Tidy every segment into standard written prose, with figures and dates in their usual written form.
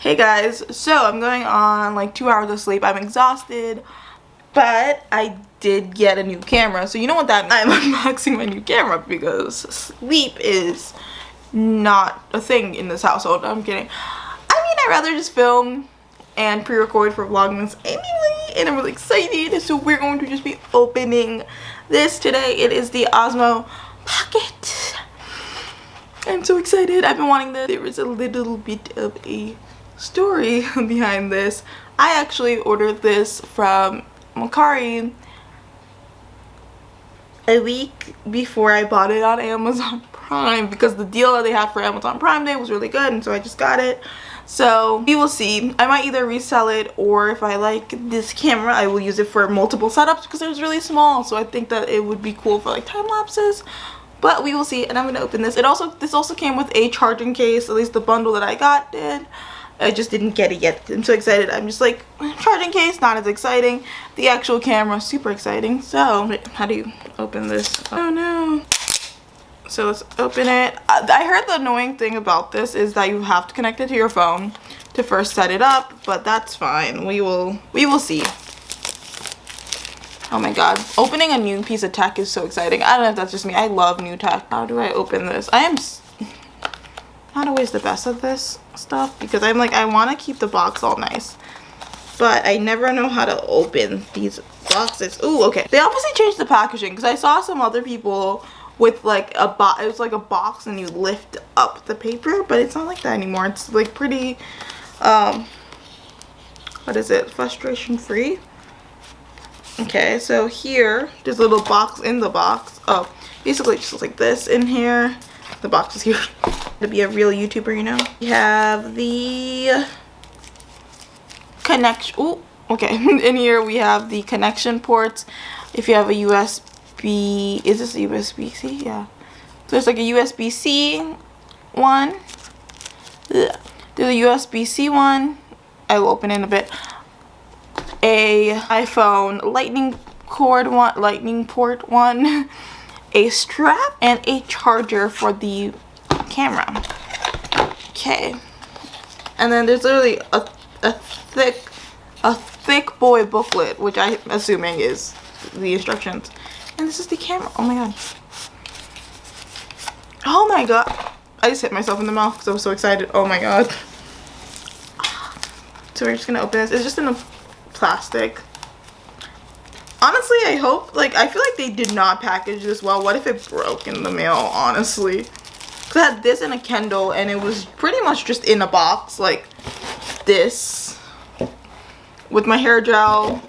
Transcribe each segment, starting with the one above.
Hey guys, so I'm going on like 2 hours of sleep. I'm exhausted, but I did get a new camera. So you know what that means? I'm unboxing my new camera because sleep is not a thing in this household. I'm kidding. I'd rather just film and pre-record for Vlogmas anyway, and I'm really excited. So we're going to just be opening this today. It is the Osomo Pocket. I'm so excited. I've been wanting this. There is a little bit of a story behind this. I actually ordered this from Mercari a week before I bought it on Amazon Prime because the deal that they had for Amazon Prime Day was really good, and so I just got it. So we will see. I might either resell it, or if I like this camera I will use it for multiple setups because it was really small, so I think that it would be cool for like time lapses. But we will see, and I'm gonna open this. This also came with a charging case, at least the bundle that I got did. I just didn't get it yet. I'm so excited. I'm just like, charging case, not as exciting. The actual camera, super exciting. So, wait, how do you open this? Oh no. So let's open it. I heard the annoying thing about this is that you have to connect it to your phone to first set it up, but that's fine. We will see. Oh my god. Opening a new piece of tech is so exciting. I don't know if that's just me. I love new tech. How do I open this? I am not always the best at this stuff because I'm like, I want to keep the box all nice, but I never know how to open these boxes. Ooh, okay. They obviously changed the packaging because I saw some other people with like a box. It was like a box and you lift up the paper, but it's not like that anymore. It's like pretty, what is it? Frustration free. Okay, so here, there's a little box in the box. Oh, basically just like this in here. The box is here. To be a real YouTuber, you know. We have the connection. Oh, okay. In here we have the connection ports. If you have a USB, is this a USB-C? Yeah. So there's like a USB-C one. There's a USB-C one. I will open it in a bit. A iPhone lightning port one. A strap and a charger for the camera. Okay, and then there's literally a thick boy booklet, which I'm assuming is the instructions, and this is the camera. Oh my god. Oh my god, I just hit myself in the mouth because I was so excited. Oh my god. So we're just gonna open this. It's just in a plastic. Honestly, I hope, like, I feel like they did not package this well. What if it broke in the mail, honestly? Because I had this in a Kindle, and it was pretty much just in a box, like this. With my hair gel,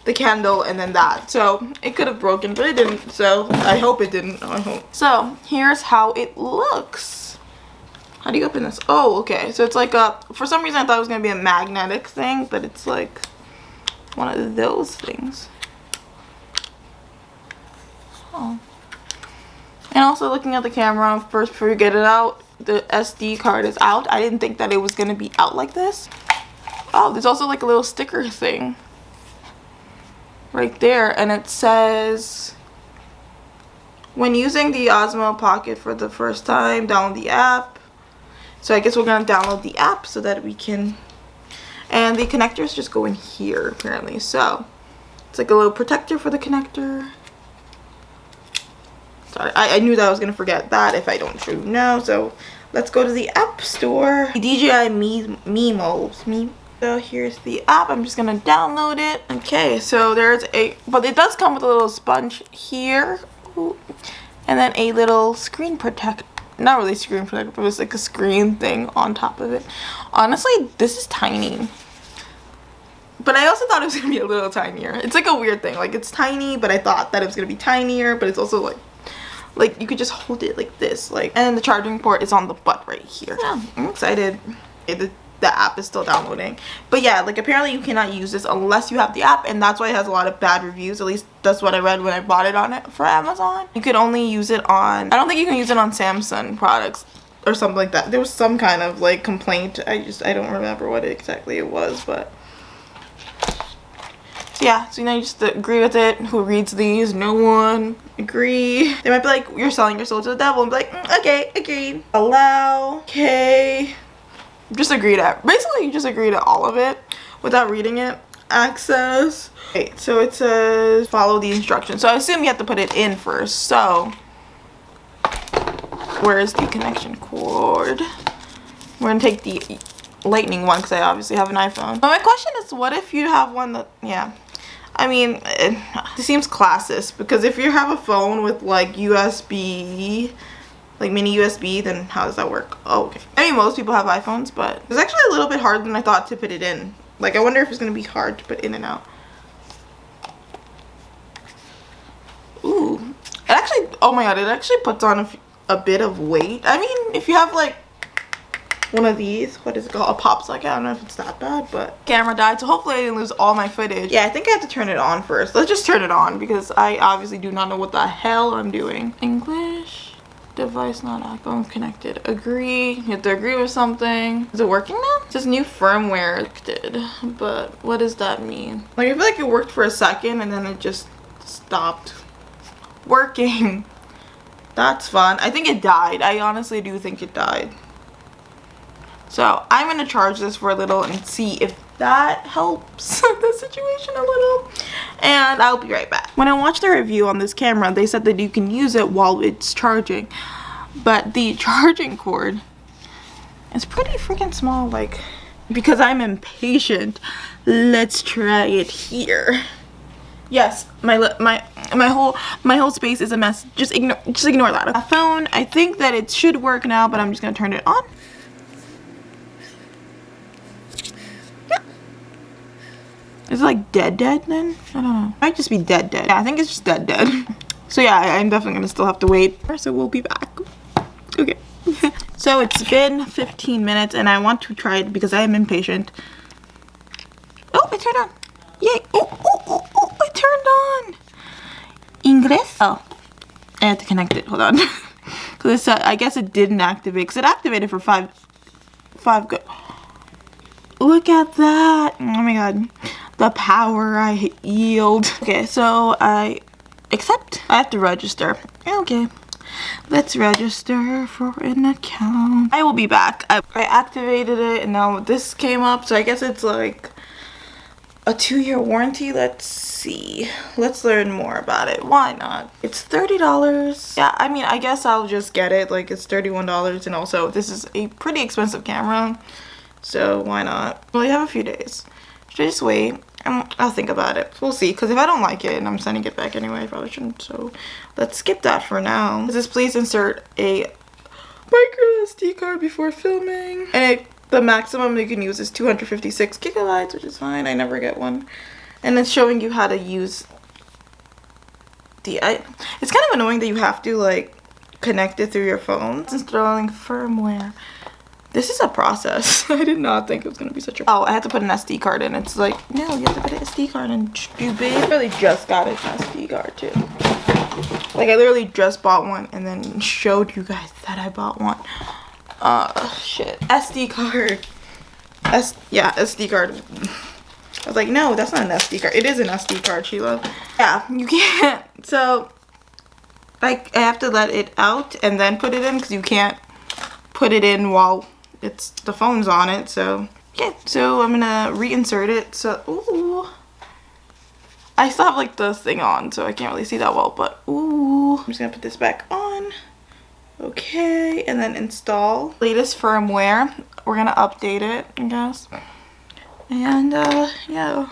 the candle, and then that. So, it could have broken, but it didn't. So, I hope it didn't. I hope. So, here's how it looks. How do you open this? Oh, okay. So, it's like a, for some reason, I thought it was going to be a magnetic thing, but it's like one of those things. Oh. And also looking at the camera first before you get it out, the SD card is out. I didn't think that it was going to be out like this. Oh, there's also like a little sticker thing right there, and it says, when using the Osomo Pocket for the first time, download the app. So I guess we're going to download the app so that we can, and the connectors just go in here apparently. So it's like a little protector for the connector. Sorry, I knew that I was going to forget that if I don't show you now. So let's go to the app store. The DJI Mimo. So here's the app. I'm just going to download it. Okay, so there's but it does come with a little sponge here. Ooh. And then a little screen protector. Not really screen protector, but it's like a screen thing on top of it. Honestly, this is tiny. But I also thought it was going to be a little tinier. It's like a weird thing. Like, it's tiny, but I thought that it was going to be tinier. But it's also like you could just hold it like this, like, and the charging port is on the butt right here. Yeah, I'm excited. The app is still downloading, but yeah, like, apparently you cannot use this unless you have the app, and that's why it has a lot of bad reviews. At least that's what I read when I bought it on it for Amazon. You could only use it on, I don't think you can use it on Samsung products or something like that. There was some kind of like complaint. I don't remember what exactly it was, but so yeah, so you know, you just agree with it. Who reads these? No one. Agree. They might be like, you're selling your soul to the devil, and be like, okay, agreed. Allow. Okay. just agree to, basically you just agree to all of it without reading it. Access. Okay, so it says follow the instructions. So I assume you have to put it in first. So where's the connection cord? We're gonna take the lightning one because I obviously have an iPhone. But my question is, what if you have one that, yeah, I mean, it seems classist, because if you have a phone with like USB, like mini USB, then how does that work? Oh, okay. I mean, most people have iPhones, but it's actually a little bit harder than I thought to put it in. Like, I wonder if it's gonna be hard to put in and out. Ooh, it actually, oh my god, it actually puts on a bit of weight. I mean, if you have like one of these, what is it called, a pop socket, I don't know if it's that bad, but camera died, so hopefully I didn't lose all my footage. Yeah, I think I have to turn it on first. Let's just turn it on because I obviously do not know what the hell I'm doing. English. Device not iPhone connected. Agree. You have to agree with something. Is it working now? It says new firmware connected, but what does that mean? Like, I feel like it worked for a second and then it just stopped working. That's fun. I think it died. I honestly do think it died. So I'm gonna charge this for a little and see if that helps the situation a little, and I'll be right back. When I watched the review on this camera, they said that you can use it while it's charging, but the charging cord is pretty freaking small. Like, because I'm impatient, let's try it here. Yes, my whole space is a mess. Just ignore that. A phone, I think that it should work now, but I'm just gonna turn it on. Is it like dead then? I don't know. It might just be dead. Yeah, I think it's just dead. So yeah, I'm definitely gonna still have to wait. So we'll be back. Okay. So it's been 15 minutes and I want to try it because I am impatient. Oh, it turned on. Yay. Oh, it turned on. English? Oh, I have to connect it. Hold on. Because I guess it didn't activate, because it activated for five good. Look at that. Oh my god. The power I yield. Okay, so I accept. I have to register. Okay. Let's register for an account. I will be back. I activated it and now this came up. So I guess it's like a 2-year warranty. Let's see. Let's learn more about it. Why not? It's $30. Yeah, I mean, I guess I'll just get it. Like, it's $31, and also this is a pretty expensive camera. So why not? Well, you have a few days. Should I just wait? I'll think about it. We'll see. Because if I don't like it and I'm sending it back anyway, I probably shouldn't. So let's skip that for now. It says please insert a micro SD card before filming. And the maximum you can use is 256 gigabytes, which is fine. I never get one. And it's showing you how to use the... It's kind of annoying that you have to like connect it through your phone. It's installing firmware. This is a process. I did not think it was going to be such a... Oh, I had to put an SD card in. It's like, no, you have to put an SD card in, stupid. I really just got an SD card, too. Like, I literally just bought one and then showed you guys that I bought one. Shit. SD card. Yeah, SD card. I was like, no, that's not an SD card. It is an SD card, Sheila. Yeah, you can't. So, like, I have to let it out and then put it in because you can't put it in while... the phone's on it. So yeah, so I'm gonna reinsert it. So ooh, I still have like the thing on, so I can't really see that well, but ooh, I'm just gonna put this back on. Okay, and then install latest firmware. We're gonna update it, I guess. And yeah,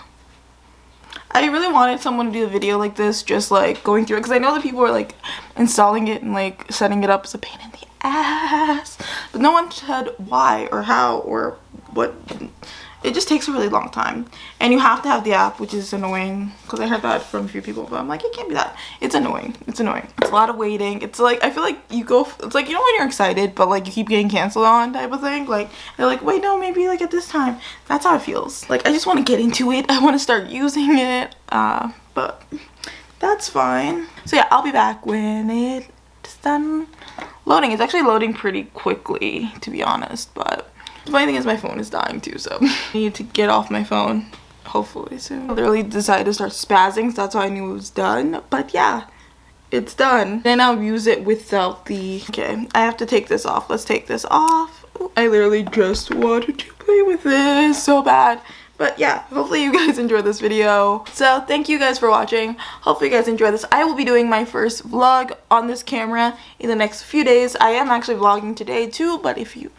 I really wanted someone to do a video like this, just like going through it, because I know that people are like installing it and like setting it up is a pain in the ass, but no one said why or how or what. It just takes a really long time, and you have to have the app, which is annoying because I heard that from a few people, but I'm like, it can't be that. It's annoying. It's a lot of waiting. It's like, I feel like you go, it's like, you know when you're excited but like you keep getting canceled on type of thing, like they're like, wait, no, maybe like at this time. That's how it feels. Like, I just want to get into it. I want to start using it, but that's fine. So yeah, I'll be back when it's done loading. It's actually loading pretty quickly, to be honest, but the funny thing is my phone is dying too, so I need to get off my phone hopefully soon. I literally decided to start spazzing, so that's how I knew it was done. But yeah, it's done. Then I'll use it without the... Okay, I have to take this off. Let's take this off. I literally just wanted to play with this so bad. But yeah, hopefully you guys enjoyed this video. So thank you guys for watching. Hopefully you guys enjoy this. I will be doing my first vlog on this camera in the next few days. I am actually vlogging today too, but if you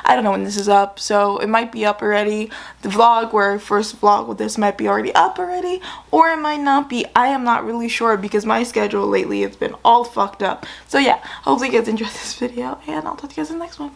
I don't know when this is up, so it might be up already. The vlog where I first vlog with this might be already up already, or it might not be. I am not really sure because my schedule lately has been all fucked up. So yeah, hopefully you guys enjoyed this video, and I'll talk to you guys in the next one.